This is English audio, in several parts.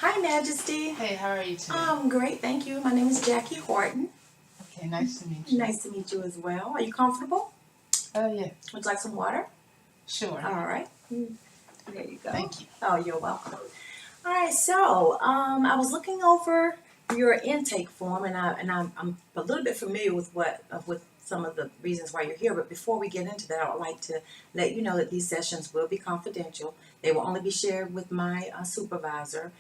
Hi, Majesty. Hey, how are you today? Great, thank you. My name is Jackie Horton. Okay, nice to meet you. Nice to meet you as well. Are you comfortable? Oh, yeah. Would you like some water? Sure. All right. There you go. Thank you. Oh, you're welcome. All right. So, I was looking over your intake form, and I'm a little bit familiar with some of the reasons why you're here. But before we get into that, I would like to let you know that these sessions will be confidential. They will only be shared with my supervisor.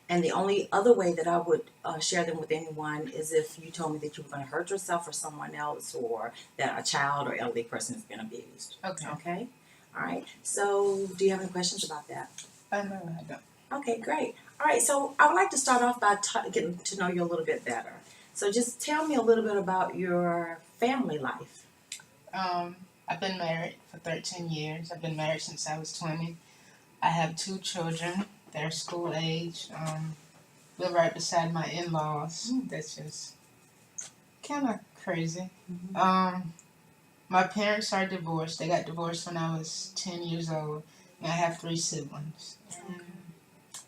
And the only other way that I would share them with anyone is if you told me that you were going to hurt yourself or someone else, or that a child or elderly person has been abused. Okay. Okay? All right. So, do you have any questions about that? No, I don't. Okay, great. All right. So, I would like to start off by getting to know you a little bit better. So, just tell me a little bit about your family life. I've been married for 13 years. I've been married since I was 20. I have 2 children. They're school age. Live right beside my in-laws. That's just kind of crazy. My parents are divorced. They got divorced when I was 10 years old. And I have 3 siblings. And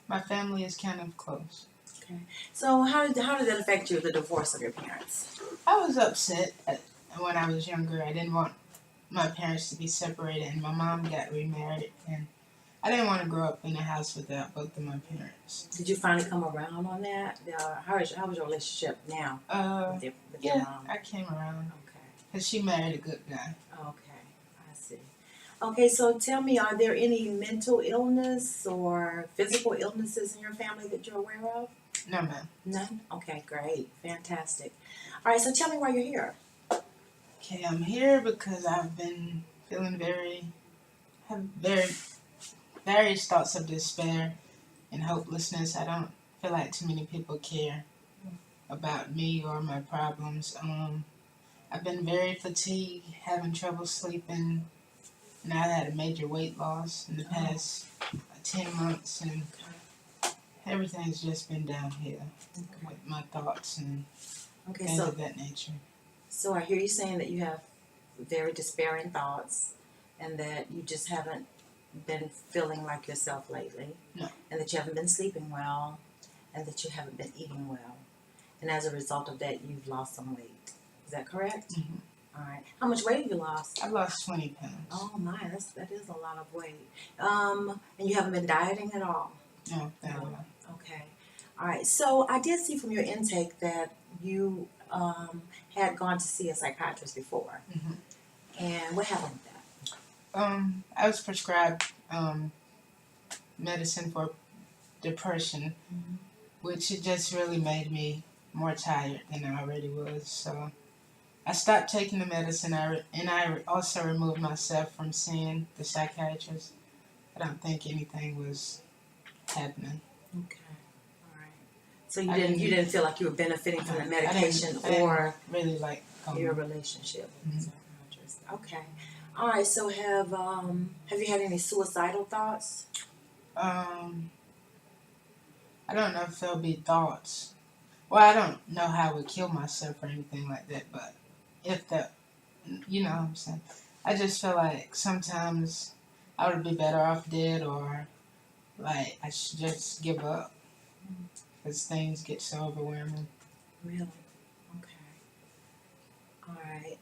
my family is kind of close. Okay. So, how did that affect you, the divorce of your parents? I was upset when I was younger. I didn't want my parents to be separated, and my mom got remarried, and I didn't want to grow up in a house without both of my parents. Did you finally come around on that? How was your relationship now with your Yeah, mom? I came around Okay. because she married a good guy. Okay, I see. Okay, so tell me, are there any mental illness or physical illnesses in your family that you're aware of? No, ma'am. None? Okay, great. Fantastic. All right, so tell me why you're here. Okay, I'm here because I've been feeling have various thoughts of despair and hopelessness. I don't feel like too many people care about me or my problems. I've been very fatigued, having trouble sleeping, and I had a major weight loss in the past 10 months, and everything's just been downhill with my thoughts and things of that nature. So I hear you saying that you have very despairing thoughts and that you just haven't been feeling like yourself lately. No. And that you haven't been sleeping well and that you haven't been eating well. And as a result of that, you've lost some weight. Is that correct? Mm-hmm. All right. How much weight have you lost? I've lost 20 pounds. Oh my, that is a lot of weight. And you haven't been dieting at all? No, not at all. Okay. All right. So I did see from your intake that you had gone to see a psychiatrist before. Mm-hmm. And what happened with that? I was prescribed medicine for depression, which it just really made me more tired than I already was. So I stopped taking the medicine, and I also removed myself from seeing the psychiatrist. I don't think anything was happening. Okay. All right. So you didn't feel like you were benefiting from the medication or really like your relationship with the psychiatrist. Okay. All right. So have you had any suicidal thoughts? I don't know if there'll be thoughts. Well, I don't know how I would kill myself or anything like that, but if that, you know what I'm saying. I just feel like sometimes I would be better off dead, or like I should just give up because things get so overwhelming. Really? Okay. All right.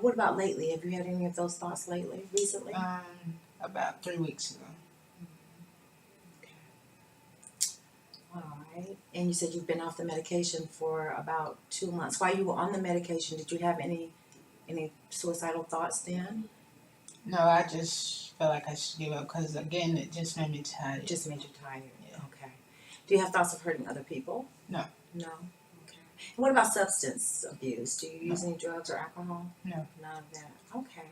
What about lately? Have you had any of those thoughts recently? About 3 weeks ago. Okay. All right. And you said you've been off the medication for about 2 months. While you were on the medication, did you have any suicidal thoughts then? No, I just felt like I should give up because, again, it just made me tired. It just made you tired? Yeah. Okay. Do you have thoughts of hurting other people? No. No? Okay. And what about substance abuse? Do you use any drugs or alcohol? No. None of that. Okay.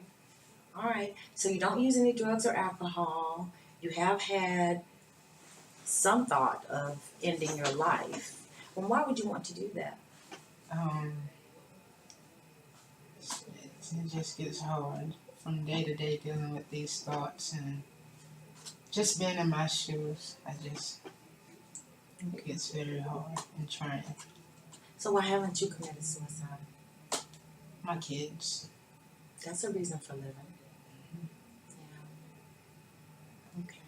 All right. So you don't use any drugs or alcohol. You have had some thought of ending your life. Well, why would you want to do that? It just gets hard from day to day dealing with these thoughts and just being in my shoes. It gets very hard and trying. So why haven't you committed suicide? My kids. That's a reason for living. Yeah. Okay.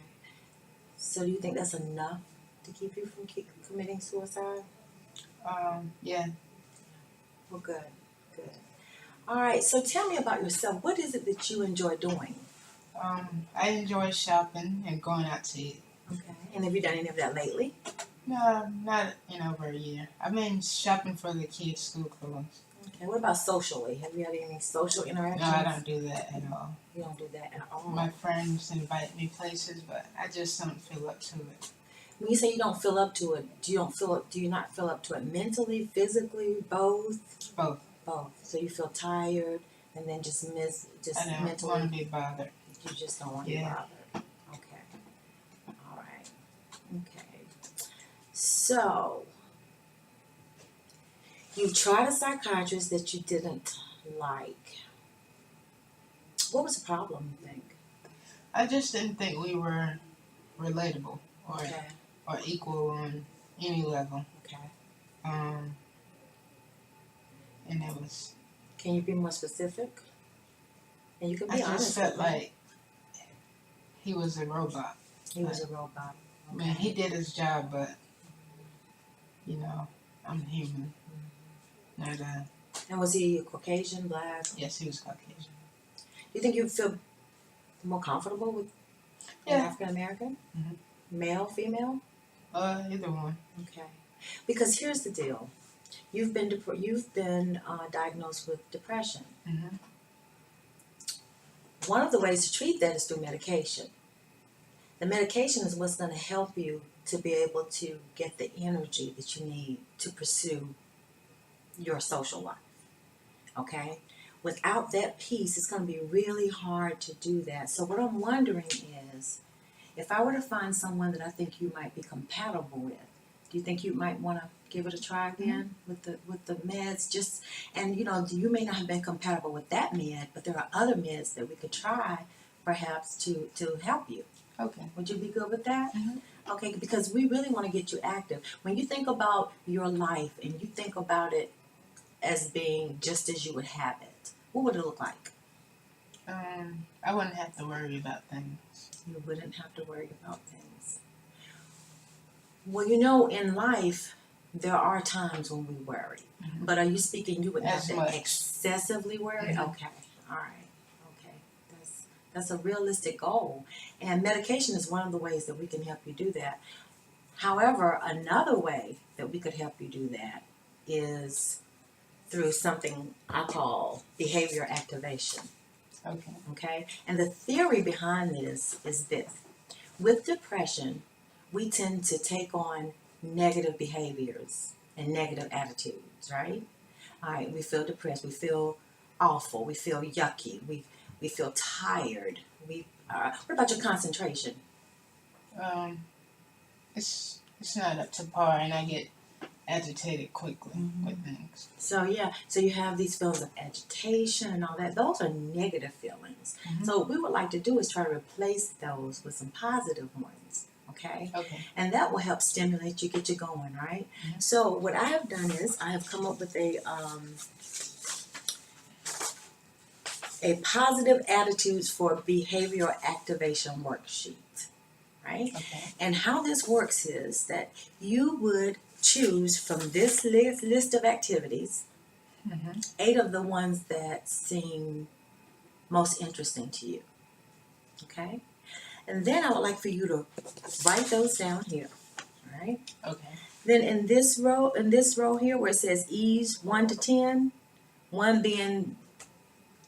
So do you think that's enough to keep you from committing suicide? Yeah. Well, good, good. All right, so tell me about yourself. What is it that you enjoy doing? I enjoy shopping and going out to eat. Okay. And have you done any of that lately? No, not in over a year. I mean, shopping for the kids' school clothes. Okay. What about socially? Have you had any social interactions? No, I don't do that at all. You don't do that at all. My friends invite me places, but I just don't feel up to it. When you say you don't feel up to it, do you not feel up to it mentally, physically, both? Both. Both. So you feel tired and then just I don't mentally. want to be bothered. You just don't want to be bothered. Okay. All right. Okay. So you tried a psychiatrist that you didn't like. What was the problem, you think? I just didn't think we were relatable Okay. or equal on any level. Okay. And it was. Can you be more specific? And you can be I honest. just felt with me. like he was a robot. He was a robot. I mean, he did his job, but you know, I'm human. Not And was he Caucasian, black? Yes, he was Caucasian. You think you'd feel more comfortable with an African American? Mhm. Male, female? Either one. Okay. Because here's the deal. You've been diagnosed with depression. Mhm. One of the ways to treat that is through medication. The medication is what's going to help you to be able to get the energy that you need to pursue your social life. Okay? Without that piece, it's going to be really hard to do that. So what I'm wondering is, if I were to find someone that I think you might be compatible with, do you think you might want to give it a try again with the meds? And you may not have been compatible with that med, but there are other meds that we could try, perhaps to help you. Okay. Would you be good with that? Mhm. Okay, because we really want to get you active. When you think about your life and you think about it as being just as you would have it, what would it look like? I wouldn't have to worry about things. You wouldn't have to worry about things. Well, in life, there are times when we worry. Mhm. But are you speaking you wouldn't As have to much. excessively worry? Mhm. Okay, all right, okay. That's a realistic goal. And medication is one of the ways that we can help you do that. However, another way that we could help you do that is through something I call behavior activation. Okay. Okay? And the theory behind this is this. With depression, we tend to take on negative behaviors and negative attitudes, right? All right, we feel depressed, we feel awful, we feel yucky, we feel tired. What about your concentration? It's not up to par, and I get agitated quickly with things. So you have these feelings of agitation and all that. Those are negative feelings. So what we would like to do is try to replace those with some positive ones. Okay? Okay. And that will help stimulate you, get you going, right? So what I have done is I have come up with a positive attitudes for behavioral activation worksheet, right? Okay. And how this works is that you would choose from this list of activities 8 of the ones that seem most interesting to you. Okay? And then I would like for you to write those down here. All right? Okay. Then in this row here where it says ease 1 to 10, 1 being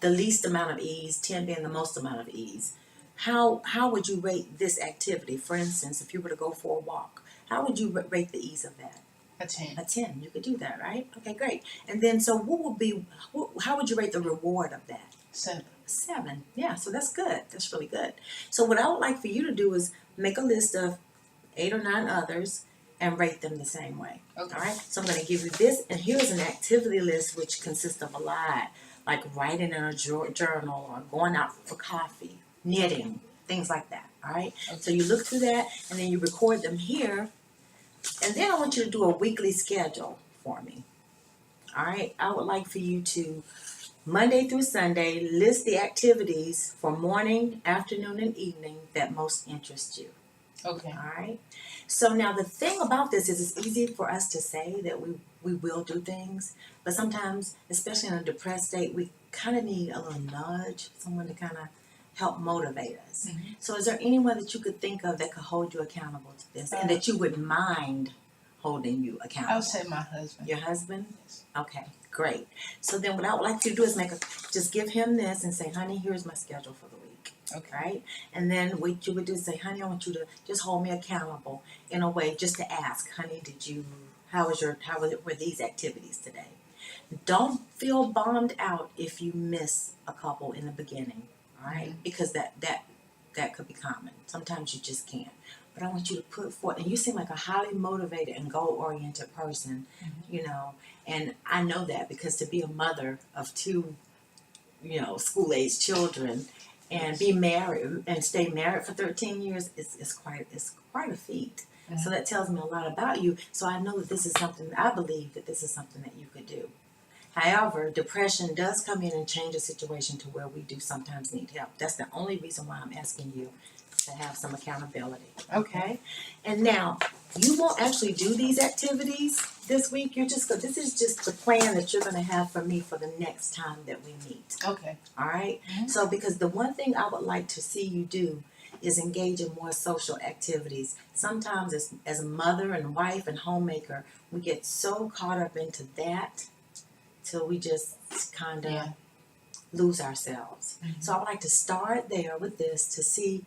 the least amount of ease, 10 being the most amount of ease, how would you rate this activity? For instance, if you were to go for a walk, how would you rate the ease of that? A 10. A 10. You could do that, right? Okay, great. And then, so how would you rate the reward of that? 7. 7. Yeah, so that's good. That's really good. So what I would like for you to do is make a list of 8 or 9 others and rate them the same way. Okay. All right? So I'm going to give you this, and here's an activity list which consists of a lot, like writing in a journal or going out for coffee, knitting, things like that. All right? Okay. So you look through that, and then you record them here. And then I want you to do a weekly schedule for me. All right? I would like for you to, Monday through Sunday, list the activities for morning, afternoon, and evening that most interest you. Okay. All right. So now the thing about this is it's easy for us to say that we will do things, but sometimes, especially in a depressed state, we kind of need a little nudge, someone to kind of help motivate us. Mhm. So is there anyone that you could think of that could hold you accountable to this and that you would mind holding you accountable? I would say my husband. Your husband? Yes. Okay, great. So then what I would like you to do is just give him this and say, honey, here's my schedule for the week. Okay. Right? And then what you would do is say, honey, I want you to just hold me accountable in a way just to ask, honey, were these activities today? Don't feel bombed out if you miss a couple in the beginning, all right? Because that could be common. Sometimes you just can't. But I want you to put forth, and you seem like a highly motivated and goal-oriented person, you know, and I know that because to be a mother of two, school-age children and be married and stay married for 13 years is quite a feat. So that tells me a lot about you. So I know that I believe that this is something that you could do. However, depression does come in and change a situation to where we do sometimes need help. That's the only reason why I'm asking you to have some accountability. Okay? And now, you won't actually do these activities this week. This is just the plan that you're going to have for me for the next time that we meet. Okay. All right? Mhm. So, because the one thing I would like to see you do is engage in more social activities. Sometimes as a mother and wife and homemaker, we get so caught up into that till we just kind of lose ourselves. Mhm. So I would like to start there with this to see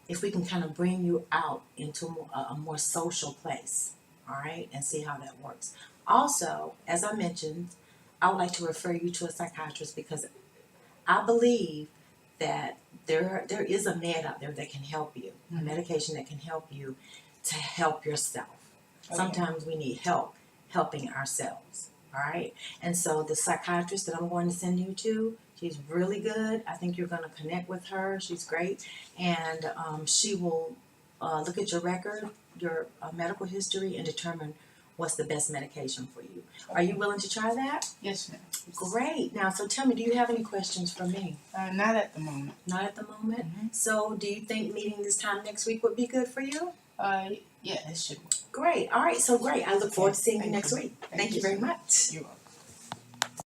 if we can kind of bring you out into a more social place, all right, and see how that works. Also, as I mentioned, I would like to refer you to a psychiatrist because I believe that there is a med out there that can help you, a medication that can help you to help yourself. Okay. Sometimes we need help helping ourselves, all right? And so the psychiatrist that I'm going to send you to, she's really good. I think you're going to connect with her. She's great. And she will look at your record, your medical history, and determine what's the best medication for you. Are you willing to try that? Yes, ma'am. Great. Now, so tell me, do you have any questions for me? Not at the moment. Not at the moment? Mhm. So do you think meeting this time next week would be good for you? Yeah, it should work. Great. All right. So great. I look forward to seeing you Thank next you. week. Thank Thank you you very so much. You're welcome.